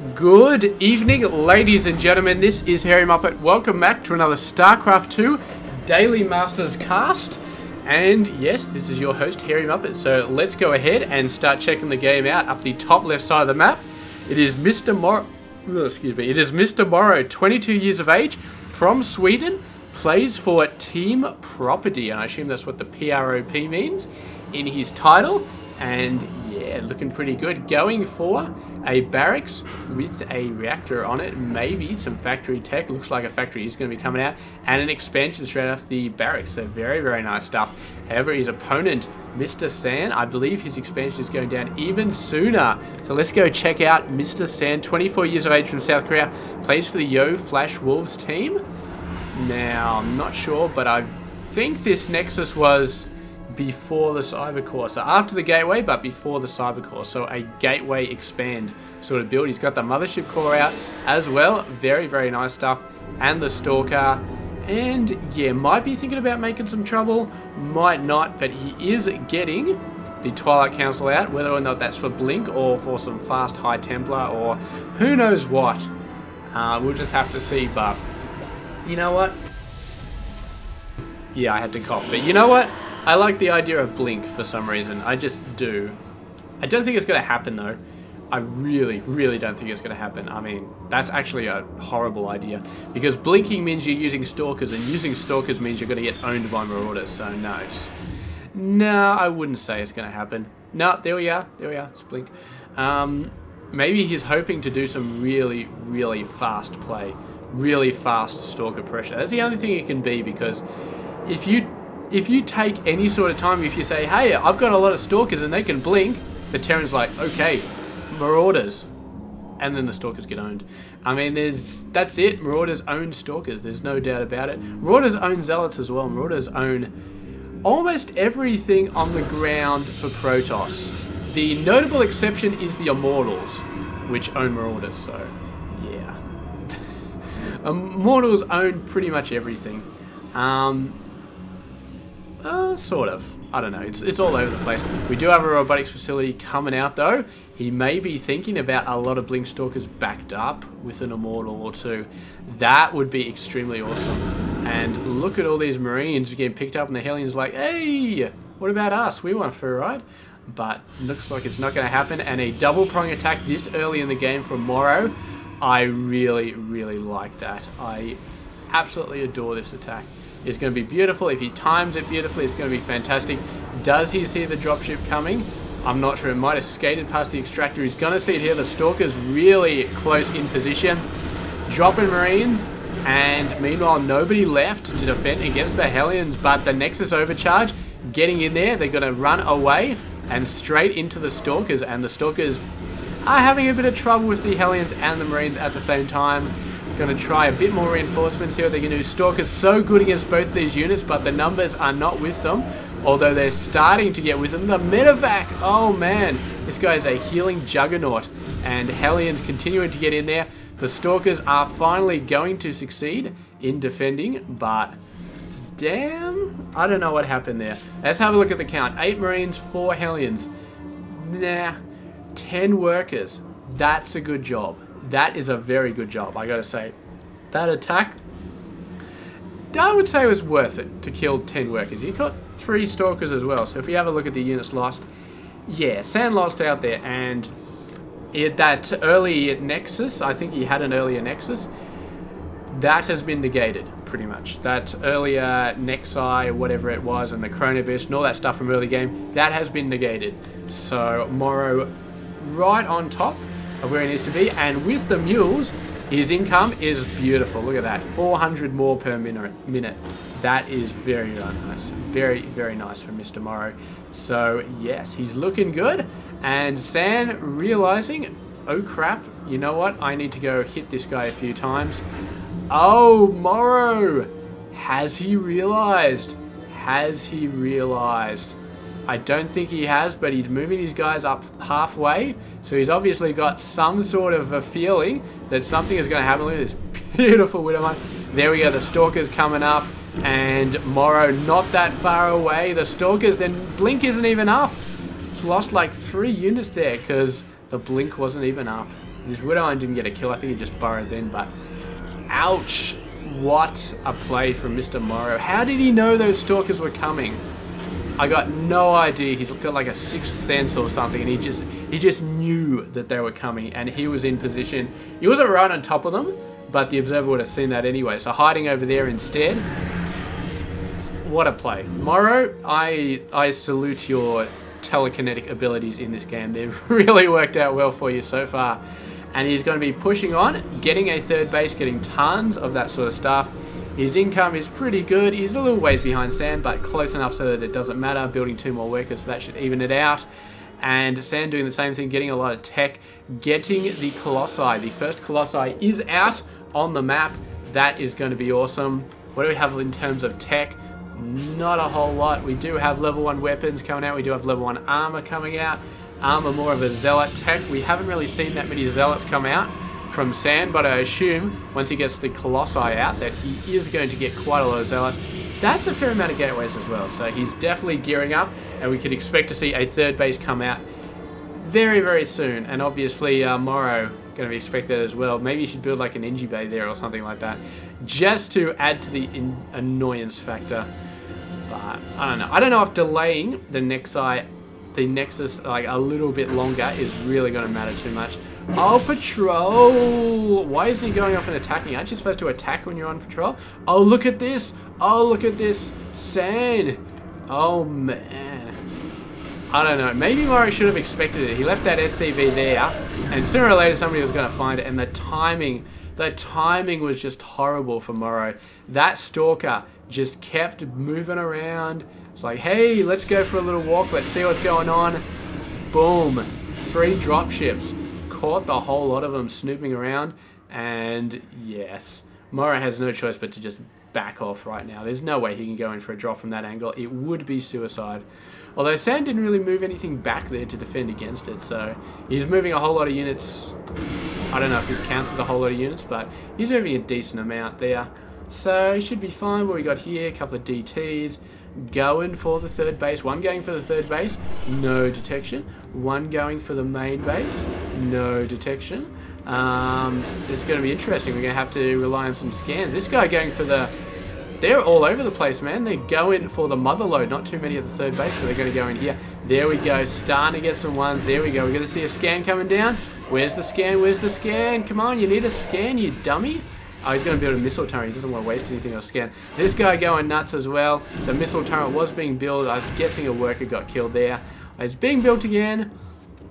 Good evening, ladies and gentlemen. This is Harry Muppet. Welcome back to another Starcraft 2 Daily Masters cast. And yes, this is your host, Harry Muppet. So let's go ahead and start checking the game out. Up the top left side of the map, it is Mr. MorroW, 22 years of age, from Sweden, plays for Team Property, and I assume that's what the PROP means in his title. And yeah, looking pretty good. Going for a barracks with a reactor on it, maybe some factory tech. Looks like a factory is going to be coming out, and an expansion straight after the barracks. So very, very nice stuff. However, his opponent, Mr. San, I believe his expansion is going down even sooner. So let's go check out Mr. San, 24 years of age, from South Korea, plays for the Yo Flash Wolves team. Now, I'm not sure, but I think this Nexus was before the Cyber Core, so after the Gateway, but before the Cyber Core, so a Gateway expand sort of build. He's got the Mothership Core out as well, very, very nice stuff, and the Stalker, and yeah, might be thinking about making some trouble, might not, but he is getting the Twilight Council out, whether or not that's for Blink or for some fast High Templar or who knows what. We'll just have to see, but you know what? Yeah, I had to cough, but you know what? I like the idea of Blink for some reason. I just do. I don't think it's going to happen, though. I really, really don't think it's going to happen. I mean, that's actually a horrible idea. Because blinking means you're using Stalkers, and using Stalkers means you're going to get owned by Marauders. So, no, I wouldn't say it's going to happen. No, there we are. There we are. It's Blink. Maybe he's hoping to do some really, really fast play. Really fast Stalker pressure. That's the only thing it can be, because if you take any sort of time, if you say, hey, I've got a lot of Stalkers and they can blink, the Terran's like, okay, Marauders. And then the Stalkers get owned. I mean, that's it. Marauders own Stalkers. There's no doubt about it. Marauders own Zealots as well. Marauders own almost everything on the ground for Protoss. The notable exception is the Immortals, which own Marauders, so yeah. Immortals own pretty much everything. Sort of. I don't know. It's all over the place. We do have a robotics facility coming out, though. He may be thinking about a lot of Blink Stalkers backed up with an Immortal or two. That would be extremely awesome. And look at all these Marines getting picked up, and the Hellions like, hey, what about us? We want for a ride. But looks like it's not going to happen. And a double prong attack this early in the game from MorroW. I really, really like that. I absolutely adore this attack. It's going to be beautiful. If he times it beautifully, it's going to be fantastic. Does he see the dropship coming? I'm not sure. It might have skated past the extractor. He's going to see it here. The Stalker's really close in position. Dropping Marines. And meanwhile, nobody left to defend against the Hellions. But the Nexus overcharge getting in there. They're going to run away and straight into the Stalkers. And the Stalkers are having a bit of trouble with the Hellions and the Marines at the same time. Going to try a bit more reinforcements, see what they can do. Stalker's so good against both these units, but the numbers are not with them, although they're starting to get with them. The medevac, oh man, this guy is a healing juggernaut, and Hellions continuing to get in there. The Stalkers are finally going to succeed in defending, but damn, I don't know what happened there. Let's have a look at the count. 8 Marines, 4 Hellions. Nah, 10 workers. That's a good job. That is a very good job, I gotta say. That attack, I would say it was worth it to kill 10 workers. He got 3 Stalkers as well, so if we have a look at the units lost, yeah, San lost out there, and that early Nexus, I think he had an earlier Nexus, that has been negated, pretty much. That earlier Nexi, whatever it was, and the Chronobeast and all that stuff from early game, that has been negated. So, MorroW right on top of where he needs to be, and with the mules, his income is beautiful. Look at that, 400 more per minute. That is very nice. Very, very nice from Mr. MorroW. So, yes, he's looking good, and San realizing, oh crap, you know what, I need to go hit this guy a few times. Oh, MorroW! Has he realized? Has he realized? I don't think he has, but he's moving his guys up halfway, so he's obviously got some sort of a feeling that something is going to happen. Look at this beautiful Widowmine. There we go, the Stalker's coming up, and MorroW not that far away. The Stalkers, then Blink isn't even up. He's lost like 3 units there because the Blink wasn't even up. His Widow didn't get a kill. I think he just burrowed in, but ouch. What a play from Mr. MorroW. How did he know those Stalkers were coming? I got no idea. He's got like a sixth sense or something, and he just knew that they were coming, and he was in position. He wasn't right on top of them, but the observer would have seen that anyway. So hiding over there instead. What a play. MorroW, I salute your telekinetic abilities in this game. They've really worked out well for you so far. And he's going to be pushing on, getting a third base, getting tons of that sort of stuff. His income is pretty good. He's a little ways behind Sand, but close enough so that it doesn't matter. Building 2 more workers, so that should even it out. And Sand doing the same thing, getting a lot of tech, getting the Colossi. The first Colossi is out on the map. That is going to be awesome. What do we have in terms of tech? Not a whole lot. We do have level 1 weapons coming out. We do have level 1 armor coming out. Armor more of a zealot tech. We haven't really seen that many zealots come out from Sand, but I assume once he gets the Colossi out that he is going to get quite a lot of zealots. That's a fair amount of gateways as well, so he's definitely gearing up, and we could expect to see a third base come out very, very soon. And obviously MorroW going to be expected as well. Maybe you should build like an Engie Bay there or something like that, just to add to the annoyance factor. But I don't know. I don't know if delaying the Nexus like a little bit longer is really going to matter too much. Oh, patrol! Why isn't he going off and attacking? Aren't you supposed to attack when you're on patrol? Oh, look at this! Oh, look at this! Sand! Oh, man. I don't know. Maybe MorroW should have expected it. He left that SCV there, and sooner or later somebody was going to find it, and the timing was just horrible for MorroW. That Stalker just kept moving around. It's like, hey, let's go for a little walk. Let's see what's going on. Boom. 3 dropships. Caught the whole lot of them snooping around. And yes, MorroW has no choice but to just back off right now. There's no way he can go in for a drop from that angle. It would be suicide. Although Sand didn't really move anything back there to defend against it. So he's moving a whole lot of units. I don't know if this counts as a whole lot of units, but he's moving a decent amount there. So he should be fine. What we got here, a couple of DTs. Going for the third base. 1 going for the third base, no detection. 1 going for the main base, no detection. It's going to be interesting. We're going to have to rely on some scans. This guy going for the... They're all over the place, man. They're going for the mother load. Not too many at the third base, so they're going to go in here. There we go. Starting to get some ones. There we go. We're going to see a scan coming down. Where's the scan? Where's the scan? Come on, you need a scan, you dummy. Oh, he's going to build a missile turret. He doesn't want to waste anything on scan. This guy going nuts as well. The missile turret was being built. I'm guessing a worker got killed there. It's being built again.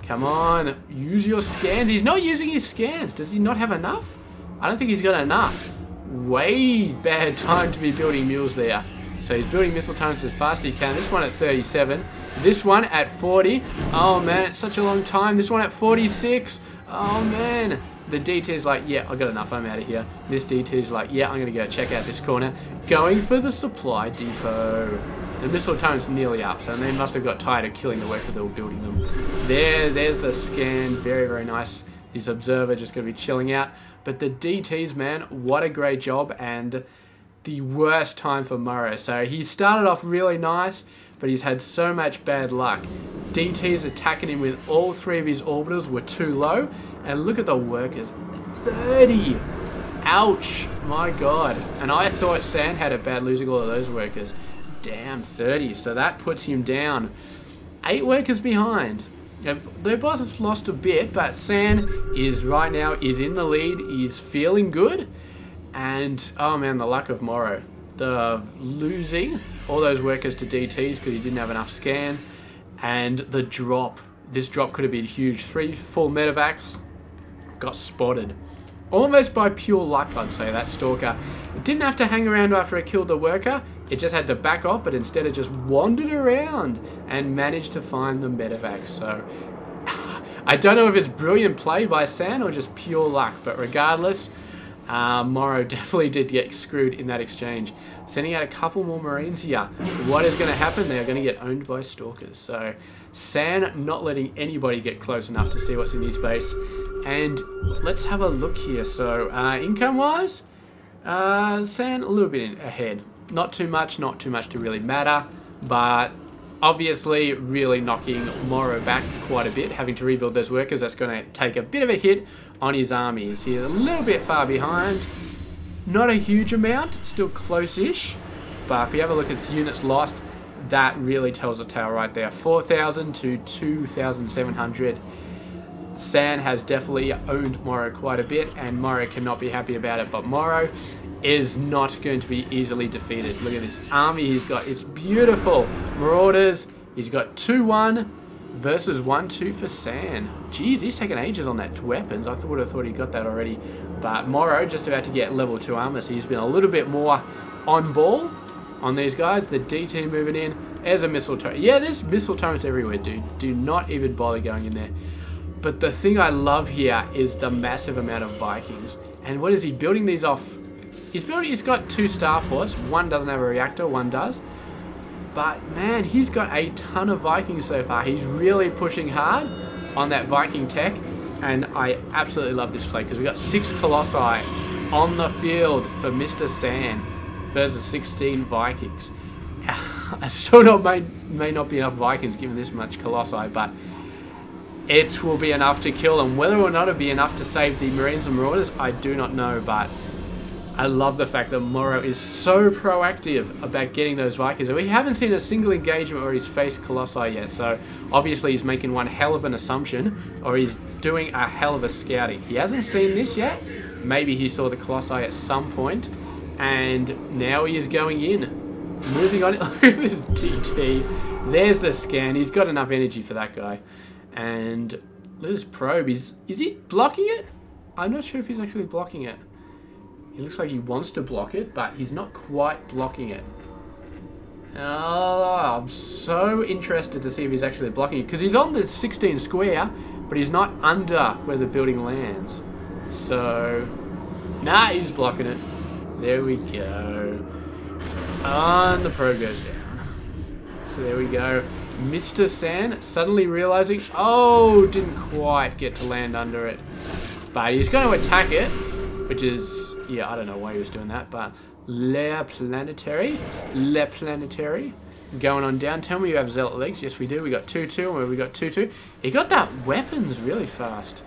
Come on. Use your scans. He's not using his scans. Does he not have enough? I don't think he's got enough. Way bad time to be building mules there. So he's building missile turrets as fast as he can. This one at 37. This one at 40. Oh, man. It's such a long time. This one at 46. Oh, man. The DT is like, yeah, I got enough, I'm out of here. This DT is like, yeah, I'm going to go check out this corner. Going for the supply depot. The missile turret's nearly up, so they must have got tired of killing the workers that were building them. There's the scan. Very, very nice. This observer just going to be chilling out. But the DTs, man, what a great job. And the worst time for MorroW. So he started off really nice, but he's had so much bad luck. DTs attacking him with all 3 of his orbitals were too low. And look at the workers. 30! Ouch! My god. And I thought Sand had it bad losing all of those workers. Damn, 30. So that puts him down 8 workers behind. They both lost a bit, but Sand is right now is in the lead. He's feeling good. And, oh man, the luck of MorroW. The losing all those workers to DTs because he didn't have enough scan. And the drop. This drop could have been huge. 3 full medevacs. Got spotted. Almost by pure luck, I'd say, that Stalker. It didn't have to hang around after it killed the worker. It just had to back off, but instead it just wandered around and managed to find the medevac. So, I don't know if it's brilliant play by Sand or just pure luck, but regardless, MorroW definitely did get screwed in that exchange. Sending out a couple more Marines here. What is going to happen? They're going to get owned by Stalkers. So, Sand not letting anybody get close enough to see what's in his base. And let's have a look here. So, income-wise, Sand a little bit ahead. Not too much to really matter, but Obviously, really knocking MorroW back quite a bit, having to rebuild those workers. That's going to take a bit of a hit on his army. He's here a little bit far behind. Not a huge amount, still close-ish. But if we have a look at its units lost, that really tells a tale right there. 4,000 to 2,700. San has definitely owned MorroW quite a bit, and MorroW cannot be happy about it. But MorroW is not going to be easily defeated. Look at this army he's got. It's beautiful. Marauders. He's got 2-1 versus 1-2 for San. Jeez, he's taken ages on that weapons. I would have thought he got that already. But MorroW just about to get level 2 armor, so he's been a little bit more on ball on these guys. The DT moving in. There's a missile turret. Yeah, there's missile turrets everywhere, dude. Do not even bother going in there. But the thing I love here is the massive amount of Vikings. And what is he building these off? He's got 2 starports. One doesn't have a reactor, one does. But man, he's got a ton of Vikings so far. He's really pushing hard on that Viking tech. And I absolutely love this play because we got 6 Colossi on the field for Mr. San versus 16 Vikings. Still may not be enough Vikings given this much Colossi, but it will be enough to kill them. Whether or not it'll be enough to save the Marines and Marauders, I do not know, but I love the fact that MorroW is so proactive about getting those Vikings. We haven't seen a single engagement where he's faced Colossi yet, so obviously he's making one hell of an assumption, or he's doing a hell of a scouting. He hasn't seen this yet. Maybe he saw the Colossi at some point, and now he is going in. Moving on. Look at this DT. There's the scan. He's got enough energy for that guy. And look at his probe. Is he blocking it? I'm not sure if he's actually blocking it. He looks like he wants to block it, but he's not quite blocking it. Oh, I'm so interested to see if he's actually blocking it, because he's on the 16 square, but he's not under where the building lands. So, nah, he's blocking it. There we go. And the probe goes down. So there we go. Mr. San suddenly realizing, oh, didn't quite get to land under it. But he's going to attack it, which is, yeah, I don't know why he was doing that, but Le Planetary, going on down. Tell me you have Zealot legs. Yes, we do. We got 2-2, and we got 2-2. He got that weapons really fast.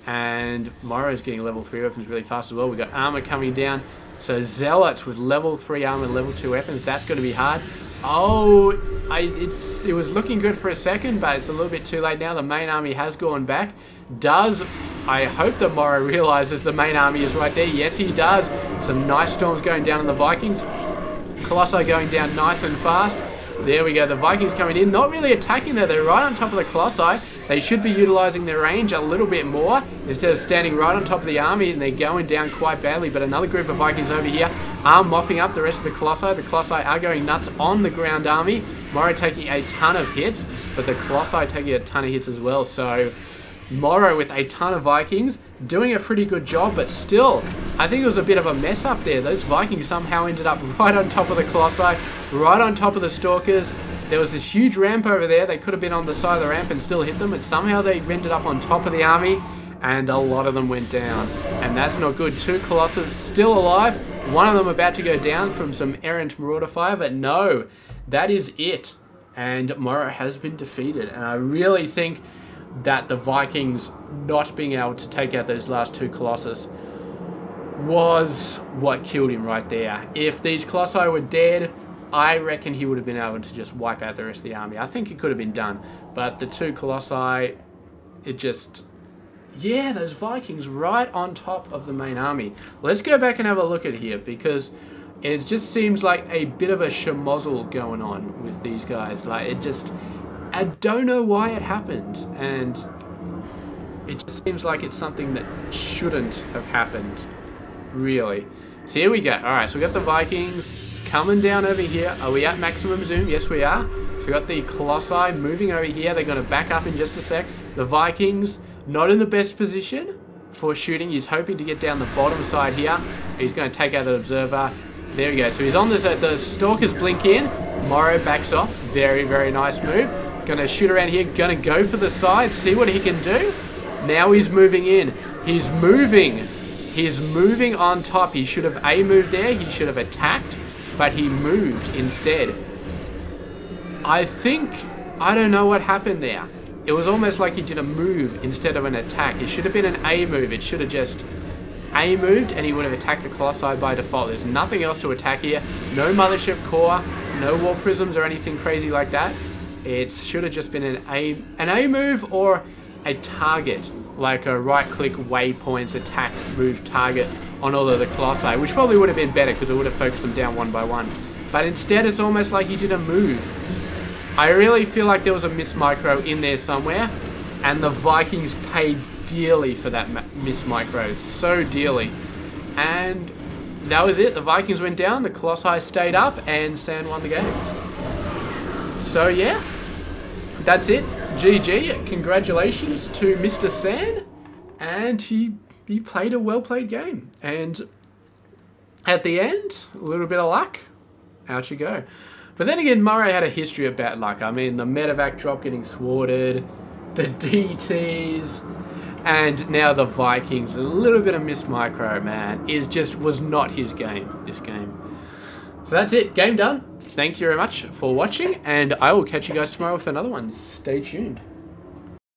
And MorroW's getting level 3 weapons really fast as well. We got armor coming down. So Zealots with level 3 armor, level 2 weapons, that's going to be hard. Oh, it was looking good for a second, but it's a little bit too late now. The main army has gone back. I hope that MorroW realizes the main army is right there. Yes, he does. Some nice storms going down on the Vikings. Colossi going down nice and fast. There we go. The Vikings coming in. Not really attacking there. They're right on top of the Colossi. They should be utilizing their range a little bit more instead of standing right on top of the army, and they're going down quite badly. But another group of Vikings over here are mopping up the rest of the Colossi. The Colossi are going nuts on the ground army. MorroW taking a ton of hits, but the Colossi taking a ton of hits as well. So MorroW with a ton of Vikings doing a pretty good job, but still, I think it was a bit of a mess up there. Those Vikings somehow ended up right on top of the Colossi, right on top of the Stalkers. There was this huge ramp over there. They could have been on the side of the ramp and still hit them, but somehow they ended up on top of the army, and a lot of them went down. And that's not good. 2 Colossus still alive. One of them about to go down from some errant Marauder fire, but no, that is it. And MorroW has been defeated. And I really think that the Vikings not being able to take out those last 2 Colossus was what killed him right there. If these Colossi were dead, I reckon he would have been able to just wipe out the rest of the army. I think it could have been done. But the 2 Colossi, it just... yeah, those Vikings right on top of the main army. Let's go back and have a look at here, because it just seems like a bit of a schmozzle going on with these guys. Like, it just... I don't know why it happened, and it just seems like it's something that shouldn't have happened, really. So here we go. Alright, so we got the Vikings coming down over here. Are we at maximum zoom? Yes, we are. So we got the Colossi moving over here. They're going to back up in just a sec. The Vikings not in the best position for shooting. He's hoping to get down the bottom side here. He's going to take out the Observer. There we go. So he's on this. The Stalkers blink in. MorroW backs off. Very, very nice move. Gonna shoot around here, gonna go for the side, see what he can do. Now he's moving in. He's moving on top. He should have moved there, he should have attacked, but he moved instead. I think, I don't know what happened there. It was almost like he did a move instead of an attack. It should have been an A move. It should have just A moved and he would have attacked the Colossi by default. There's nothing else to attack here. No Mothership Core, no War Prisms or anything crazy like that. It should have just been an A move or a target, like a right-click waypoints attack move target on all of the Colossi, which probably would have been better because it would have focused them down one by one. But instead, it's almost like he did a move. I really feel like there was a miss micro in there somewhere, and the Vikings paid dearly for that miss micro, so dearly. And that was it. The Vikings went down, the Colossi stayed up, and San won the game. So yeah, that's it. GG, congratulations to Mr. San, and he played a well-played game. And at the end, a little bit of luck, out you go. But then again, MorroW had a history of bad luck. I mean, the medevac drop getting thwarted, the DTs, and now the Vikings. A little bit of miss micro, man, was not his game, this game. So that's it, game done. Thank you very much for watching, and I will catch you guys tomorrow with another one. Stay tuned.